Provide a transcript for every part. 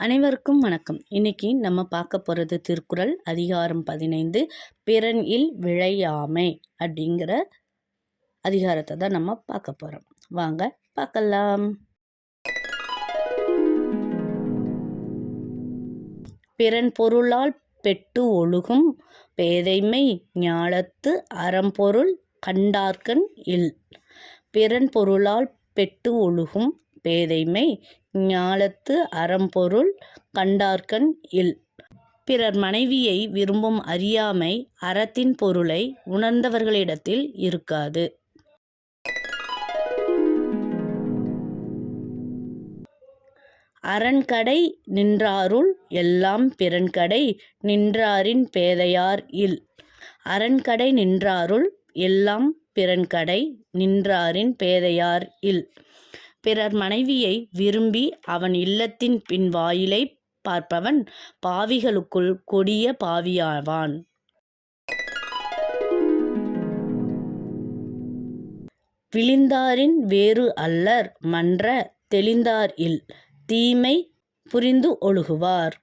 அனைவருக்கும் வணக்கம். இன்னைக்கு நம்ம பார்க்க போகிறது திருக்குறள் அதிகாரம் 15 பிறன் இல் விழையாமை அப்படிங்கிற அதிகாரத்தை தான் நம்ம பார்க்க போகிறோம். வாங்க பார்க்கலாம். பிறன் பொருளால் பெட்டு ஒழுகும் பேதைமை ஞாலத்து அறம்பொருள் கண்டார்கண் இல். பிறன் பொருளால் பெட்டு ஒழுகும் பேதைமை ஞாலத்து அறம்பொருள் கண்டார்கண் இல். பிறர் மனைவியை விரும்பும் அறியாமை அறத்தின் பொருளை உணர்ந்தவர்களிடத்தில் இருக்காது. அரண்கடை நின்றாருள் எல்லாம் பிறன்கடை நின்றாரின் பேதையார் இல். அரண்கடை நின்றாருள் எல்லாம் பிறன்கடை நின்றாரின் பேதையார் இல். பிறர் மனைவியை விரும்பி அவன் இல்லத்தின் பின் வாயிலை பார்ப்பவன் பாவிகளுக்குள் கொடிய பாவியாவான். விழிந்தாரின் வேறு அல்லர் மன்ற தெளிந்தார் இல். தீமை புரிந்து ஒழுகுவார்.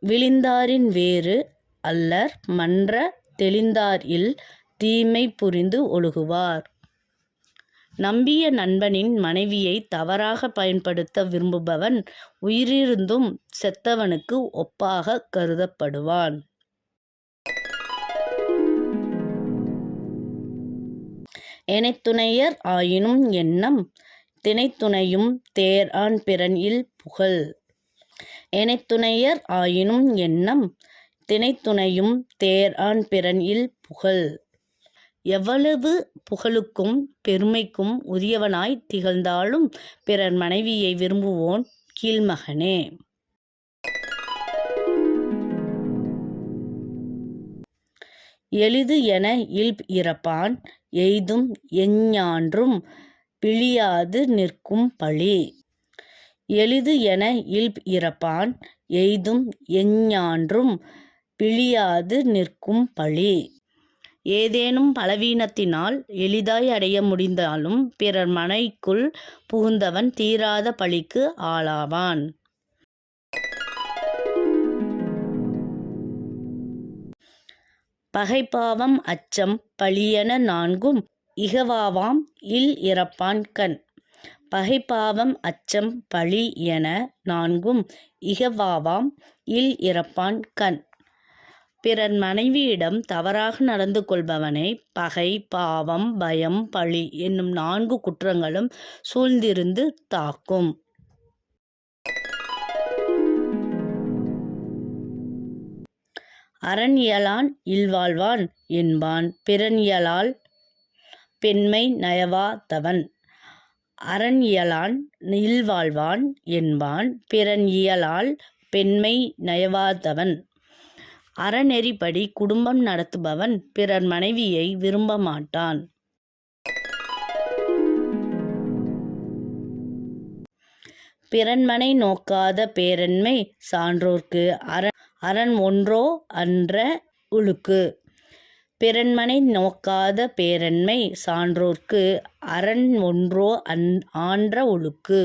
விழிந்தாரின் வேறு அல்லர் மன்ற தெளிந்தார் இல். தீமை புரிந்து ஒழுகுவார். நம்பிய நண்பனின் மனைவியை தவறாக பயன்படுத்த விரும்புபவன் உயிரிருந்தும் செத்தவனுக்கு ஒப்பாக கருதப்படுவான். எனைத்துணையர் ஆயினும் எண்ணம் தினைத்துணையும் தேர்ஆன் பிறன் இல் புகழ். எனைத்துணையர் ஆயினும் எண்ணம் தினைத்துணையும் தேர்ஆன் பிறன் இல் புகழ். எவ்வளவு புகழுக்கும் பெருமைக்கும் உரியவனாய் திகழ்ந்தாலும் பிறர் மனைவியை விரும்புவோன் கீழ்மகனே. எளிது என இல்ப் இறப்பான் எய்தும் எஞ்ஞான்றும் பிழியாது நிற்கும் பழி. எளிது என இல்ப் இறப்பான் எய்தும் எஞ்ஞான்றும் பிழியாது நிற்கும் பழி. ஏதேனும் பலவீனத்தினால் எளிதாய் அடைய முடிந்தாலும் பிறர் மனைக்குள் புகுந்தவன் தீராத பழிக்கு ஆளாவான். பகைப்பாவம் அச்சம் பழியென நான்கும் இகவாவாம் இல் இறப்பான் கண். பகைப்பாவம் அச்சம் பழி என நான்கும் இகவாவாம் இல் இறப்பான் கண். பிறர் மனைவியிடம் தவறாக நடந்து கொள்பவனை பகை பாவம் பயம் பழி என்னும் 4 குற்றங்களும் சூழ்ந்திருந்து தாக்கும். அரண் இயலான் இல்வாழ்வான் என்பான் பிறன் இயலால் பெண்மை நயவாதவன். அரண் இயலான் இல்வாழ்வான் என்பான் பிறன் இயலால் பெண்மை நயவாதவன். அறநெறிப்படி குடும்பம் நடத்துபவன் பிறர் மனைவியை விரும்ப மாட்டான். பிறன்மனை நோக்காத பேரன்மை சான்றோர்க்கு அரண் ஒன்றோ அன்ற உழுக்கு. பிறன்மனை நோக்காத பேரன்மை சான்றோர்க்கு அரண் ஒன்றோ ஆன்ற ஒழுக்கு.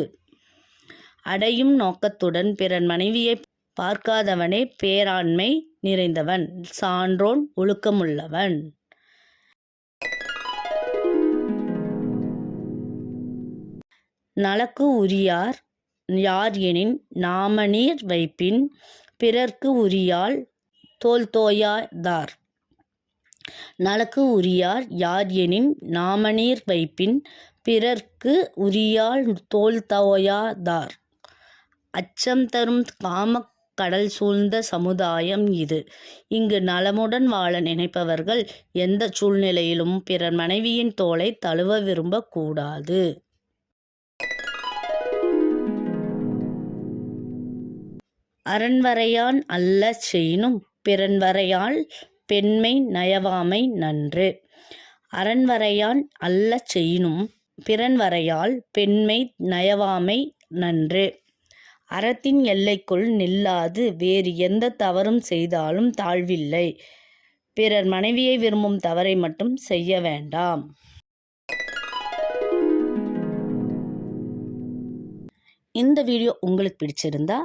அடையும் நோக்கத்துடன் பிறன் மனைவியை பார்க்காதவனே பேராண்மை நிறைந்தவன் சான்றோன் ஒழுக்கமுள்ளவன். நலக்கு உரியார் யார் எனின் நாமநீர் வைப்பின் பிறர்க்கு உரியால் தோள்தோயாதார். நலக்கு உரியார் யார் எனின் நாமநீர் வைப்பின் பிறர்க்கு உரியால் தோள்தோயாதார். அச்சம் தரும் காமக் கடல் சூழ்ந்த சமுதாயம் இது. இங்கு நலமுடன் வாழ நினைப்பவர்கள் எந்த சூழ்நிலையிலும் பிறர் மனைவியின் தோளை தழுவ விரும்பக்கூடாது. அரண்வரையான் அல்ல செய்யினும் பிறன்வரையால் பெண்மை நயவாமை நன்று. அரண்வரையான் அல்ல செய்யினும் பிறன்வரையால் பெண்மை நயவாமை நன்று. அறத்தின் எல்லைக்குள் நில்லாது வேறு எந்த தவறும் செய்தாலும் தாழ்வில்லை. பிறர் மனைவியை விரும்பும் தவறை மட்டும் செய்ய வேண்டாம். இந்த வீடியோ உங்களுக்கு பிடிச்சிருந்தா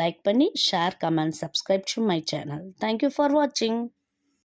லைக் பண்ணி share, comment, subscribe to my channel. Thank you for வாட்சிங்.